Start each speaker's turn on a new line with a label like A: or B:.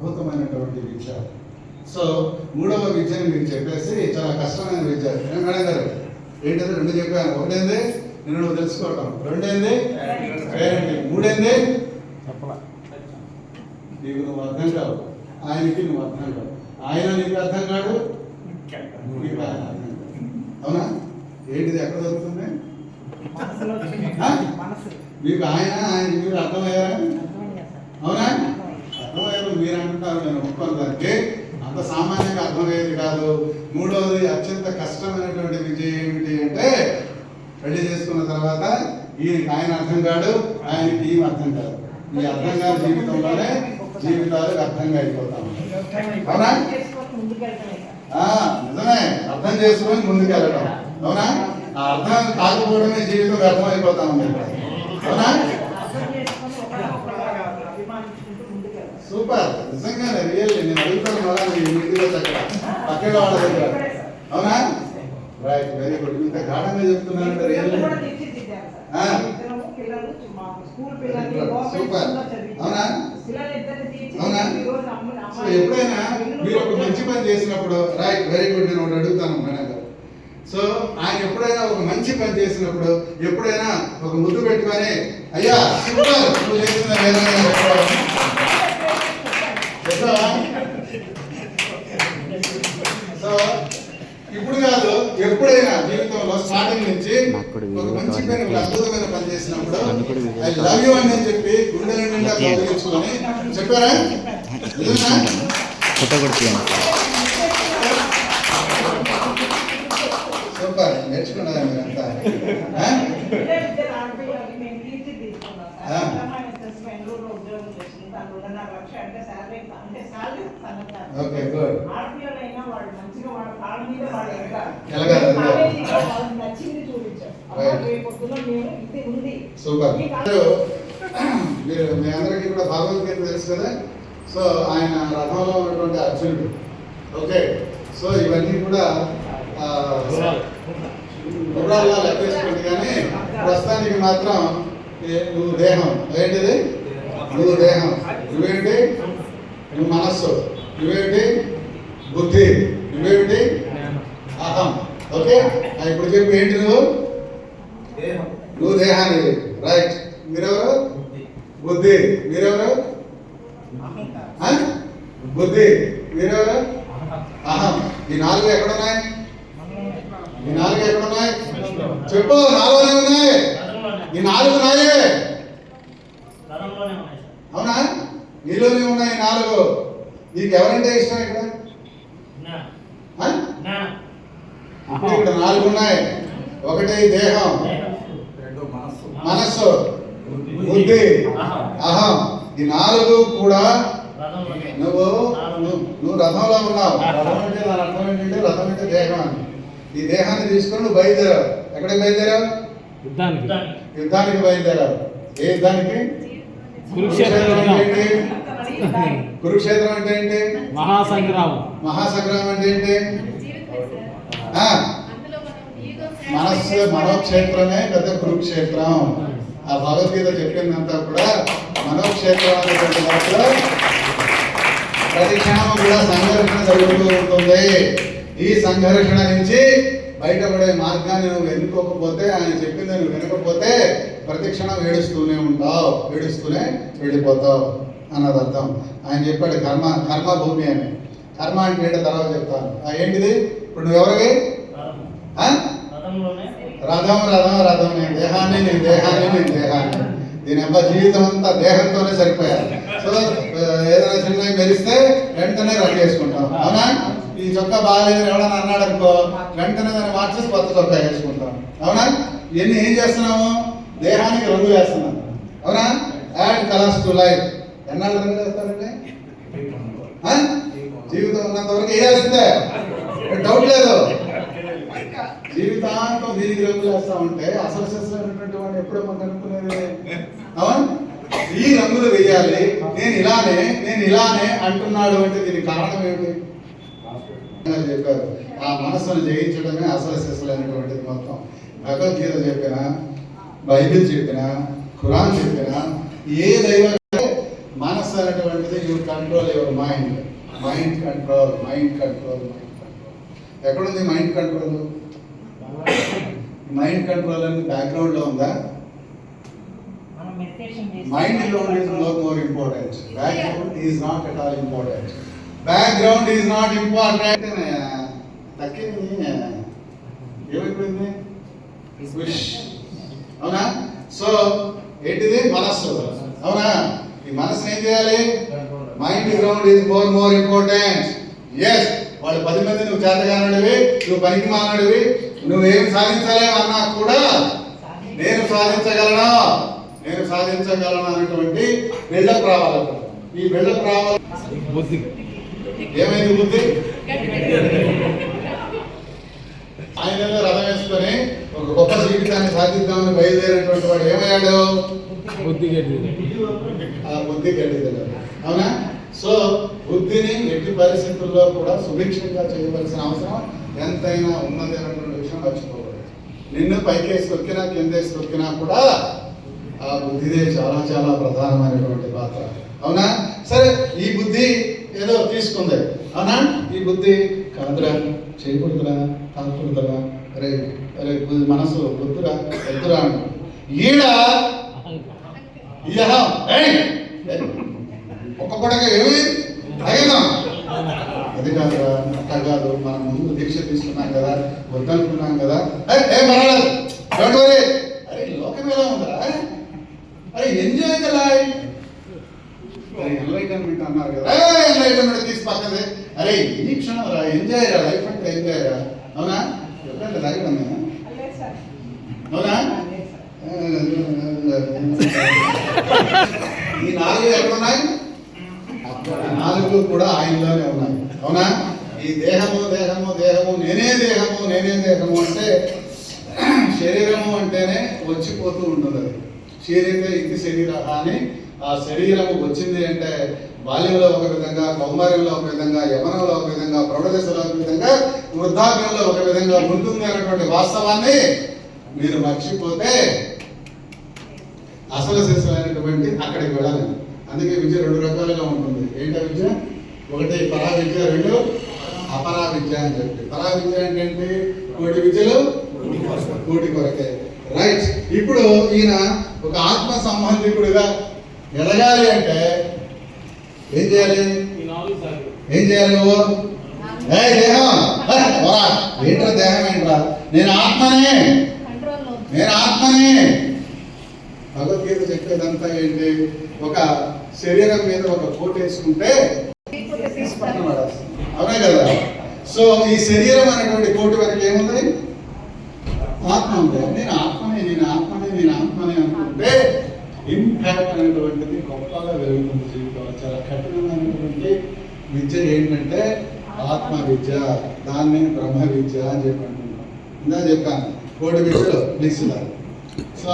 A: అద్భుతమైనటువంటి విద్య. సో మూడవ విద్యని మీకు చెప్పేసి చాలా కష్టమైన విద్య. మేడం గారు ఏంటంటే రెండు చెప్పాను. ఒకటేంది నిన్ను నువ్వు తెలుసుకోవటం, రెండేంది పేరెంటింగ్, మూడేంది నీకు నువ్వు అర్థం కావు, ఆయనకి నువ్వు అర్థం కావు, ఆయన నీకు అర్థం కాదు, నీకు ఆయన అర్థం కాదు. అవునా? ఏంటిది ఎక్కడ దొరుకుతుంది? మీకు ఆయన మీరు అర్థమయ్యారా? అవునా? అర్థమయ్యారు మీరు అంటున్నారు, నేను ఒప్పుకోను. దానికి అంత సామాన్యంగా అర్థమయ్యేది కాదు. మూడవది అత్యంత కష్టమైనటువంటి విజయం ఏమిటి అంటే పెళ్లి చేసుకున్న తర్వాత ఈయనకి ఆయన అర్థం కాడు, ఆయనకి ఈమె అర్థం కాదు. ఈ అర్థం కాదు జీవితంలోనే జీవితాలు అర్థంగా అయిపోతాం. అవునా? నిజమే, అర్థం చేసుకొని ముందుకు వెళ్ళడం. అవునా? ఆ అర్థం కాకపోవడమే జీవితం వ్యర్థమైపోతా ఉంది. అవునా? సూపర్, నిజంగానే రియల్. నేను అడుగుతాను మళ్ళా మీ ఇంటికి వచ్చాక పక్కన వాళ్ళ దగ్గర. అవునా? Right, very good. ఇంత గాఢంగా చెప్తున్నానంటే రియల్. సూపర్. అవునా? అవునా? సో ఎప్పుడైనా మీరు ఒక మంచి పని చేసినప్పుడు, రైట్, వెరీ గుడ్, నేను ఒకటి అడుగుతాను మేడం గారు. సో ఆయన ఎప్పుడైనా ఒక మంచి పని చేసినప్పుడు ఎప్పుడైనా ఒక ముద్దు పెట్టుకొని అయ్యా సూపర్ నువ్వు చేసిన చెప్పావా? సో ఇప్పుడు కాదు, ఎప్పుడైనా జీవితంలో స్టార్టింగ్ నుంచి ఒక మంచి పని, ఒక అద్భుతమైన పని చేసినప్పుడు ఐ లవ్ యూ అని చెప్పి గుండె నిండా కౌగిలించుకొని చెప్పారా? సూపర్, నేర్చుకున్నారా మీరంతా? Okay, good. సూపర్. మీరు మీ అందరికీ కూడా భగవద్గీత తెలుసు కదా. సో ఆయన రథంలో ఉన్నటువంటి అర్జునుడు. ఓకే, సో ఇవన్నీ కూడా గుర్రాల్లో లెక్కేసుకోండి. కానీ ప్రస్తుతానికి మాత్రం నువ్వు దేహం. ఏంటిది? నువ్వు దేహం. నువ్వేంటి? నువ్వు మనస్సు. నువ్వేంటి? బుద్ధి. నువ్వేంటి? అహం. ఓకే, ఇప్పుడు చెప్పు ఏంటి? నువ్వు దేహాన్ని. రైట్. మీరెవరు? బుద్ధి. మీరెవరు? బుద్ధి. మీరెవరు? అహం. ఈ నాలుగు ఎక్కడున్నాయి? ఈ నాలుగు ఎక్కడున్నాయి? చెప్పు. నాలుగునే ఉన్నాయి. ఈ నాలుగు నాయే. అవునా? నీలోనే ఉన్నాయి నాలుగు. నీకు ఎవరంటే ఇష్టం? ఇక్కడ ఇక్కడ నాలుగు ఉన్నాయి. ఒకటి దేహం, మనస్సు, బుద్ధి, అహం. ఈ నాలుగు కూడా నువ్వు రథంలో ఉన్నావు. రథం అంటే దాని అర్థం ఏంటంటే రథం అంటే దేహం అని. ఈ దేహాన్ని తీసుకొని నువ్వు బయలుదేరావు. ఎక్కడికి బయలుదేరావు? యుద్ధానికి బయలుదేరావు. ఏ యుద్ధానికి? కురుక్షేత్రం అంటే ఏంటి? మహాసంగ్రామం. మహాసంగ్రామం అంటే ఏంటి? మనోక్షేత్రమే పెద్ద కురుక్షేత్రం. ఆ భగవద్గీత చెప్పిందంతా కూడా మనోక్షేత్రం అనేటువంటి దాంట్లో ప్రతి క్షణం కూడా సంఘర్షణ జరుగుతూ ఉంటుంది. ఈ సంఘర్షణ నుంచి బయటపడే మార్గాన్ని నువ్వు ఎన్నుకోకపోతే, ఆయన చెప్పింది నువ్వు వినకపోతే ప్రతి క్షణం ఏడుస్తూనే ఉంటావు, ఏడుస్తూనే వెళ్ళిపోతావు అన్నది అర్థం. ఆయన చెప్పాడు కర్మభూమి అని. కర్మ అంటే ఏంటో తర్వాత చెప్తాను. ఏంటిది? ఇప్పుడు నువ్వెవరివి? రథం. నేను దేహాన్ని. దీని అబ్బా జీవితం అంతా దేహంతోనే సరిపోయారు. సో ఏదైనా చిన్న మెరిస్తే వెంటనే రద్దు చేసుకుంటాం. అవునా? ఈ చొక్కా బాగాలేదు ఎవడన్నా అన్నాడు అనుకో, వెంటనే దాన్ని మార్చేసి కొత్త చొక్కా వేసుకుంటాం. అవునా? ఇవన్నీ ఏం చేస్తున్నాము? దేహానికి రంగు వేస్తున్నాం. అవునా? Add colours to life. ఎన్నాళ్ళు రంగు వేస్తారంటే జీవితం ఉన్నంత వరకు వేయాల్సిందే, డౌట్ లేదు. జీవితాంతం దీనికి రంగులు వేస్తా ఉంటే అసలు చేసినటువంటి వాడిని ఎప్పుడో మనం అనుకునేది. అవును, ఈ రంగులు వేయాలి, నేను ఇలానే అంటున్నాడు అంటే దీనికి కారణం ఏమిటి? చెప్పారు, ఆ మనస్సును జయించడమే అసలు శిశులైనటువంటిది. మొత్తం భగవద్గీత చెప్పిన, బైబిల్ చెప్పిన, ఖురాన్ చెప్పిన, ఏ దైవం మనస్సు అనేటువంటిది you control your mind. Mind control, mind control, mind control. ఎక్కడుంది మైండ్ కంట్రోల్? మైండ్ కంట్రోల్ అనేది బ్యాక్గ్రౌండ్ లో ఉందా? Mind load is more important. Background is not at all important. Background is not important. తక్కింది ఏమైపోయింది? అవునా? సో ఏంటిది? మనస్సు. అవునా? ఈ మనస్సు ఏం చేయాలి? Mind ground is more important. Yes, వాళ్ళు 10 మంది నువ్వు చేతగానడివి, నువ్వు పనికి మానడివి, నువ్వేం సాధించలేవు అన్నా కూడా నేను సాధించగలను అనేటువంటి బిల్డప్ రావాలి. ఈ బిల్డప్ రావాలి. బుద్ధి ఏమైంది? బుద్ధి ఆయనలో రథం వేసుకొని ఒక గొప్ప జీవితాన్ని సాధిద్దామని బయలుదేరినటువంటి వాడు ఏమయ్యాడు? బుద్ధి గడ్డి. అవునా? సో బుద్ధిని ఎట్టి పరిస్థితుల్లో కూడా సుభిక్షంగా చేయవలసిన అవసరం ఎంతైనా ఉన్నది అనేటువంటి విషయం మర్చిపోకూడదు. నిన్ను పైకేసి తొక్కినా కిందేసి తొక్కినా కూడా ఆ బుద్ధిదే చాలా చాలా ప్రధానమైనటువంటి పాత్ర. అవునా? సరే, ఈ బుద్ధి ఏదో తీసుకుంది. అవునా? ఈ బుద్ధి కాదురా, చేయకూడదురా, తాకూడదురా, అరే అరే మనసు వద్దురా అంటు ఈడ ఒక్క పడక ఏమి అడిగినాం. అది కాదురా, అట్లా కాదు, మనం ముందు దీక్ష తీసుకున్నాం కదా, వద్దనుకున్నాం కదా, అరే లోకం ఎలా ఉందా? అరే ఎంజాయ్ ద లైఫ్. ఎన్లైటన్మెంట్ అన్నారు కదా, ఎన్లైటన్మెంట్ తీసి పక్కదే. అరే ఈ క్షణం రా, ఎంజాయ్ రా, లైఫ్ అంటే ఎంజాయ్ రా. అవునా? ఎప్పుడంటే తాగడం అవునా? ఈ 4 ఎక్కడున్నాయి? 4 కూడా ఆయనలోనే ఉన్నాయి. అవునా? ఈ దేహము నేనే దేహము అంటే శరీరము అంటేనే వచ్చిపోతూ ఉంటుంది. అది శరీర ఇది శరీర అని ఆ శరీరము వచ్చింది అంటే బాల్యంలో ఒక విధంగా, కౌమార్యంలో ఒక విధంగా, యవనంలో ఒక విధంగా, ప్రౌఢదశలో ఒక విధంగా, వృద్ధాప్యంలో ఒక విధంగా ఉంటుంది అనేటువంటి వాస్తవాన్ని మీరు మర్చిపోతే అసలు శిశులైనటువంటి అక్కడికి వెళ్ళాలి. అందుకే విద్య 2 రకాలుగా ఉంటుంది. ఏంటో విద్య? ఒకటి పరా విద్య, 2 అపరా విద్య అని చెప్పి. పరా విద్య అంటే ఏంటి? కోటి విద్యలు కోటి కొరకే. రైట్. ఇప్పుడు ఈయన ఒక ఆత్మ సంబంధికుడిగా ఎదగాలి అంటే ఏం చేయాలి? నువ్వు ఏంట్రా దేహం ఏంట్రా? నేను ఆత్మనే. భగవద్గీత చెప్పేదంతా ఏంటి? ఒక శరీరం మీద ఒక కోట్ వేసుకుంటే అవునే కదా? సో ఈ శరీరం అనేటువంటి కోటి వరకు ఏముంది? ఆత్మ ఉంది. నేను ఆత్మనే అనుకుంటే ఇంపాక్ట్ అనేటువంటిది గొప్పగా వెలుగుతుంది జీవితంలో. చాలా కఠినమైనటువంటి విద్య ఏంటంటే ఆత్మ విద్య. దాన్ని బ్రహ్మ విద్య అని చెప్పి అంటున్నాం. ఇందా చెప్పాను, కోటి విద్యలో మిక్స్. సో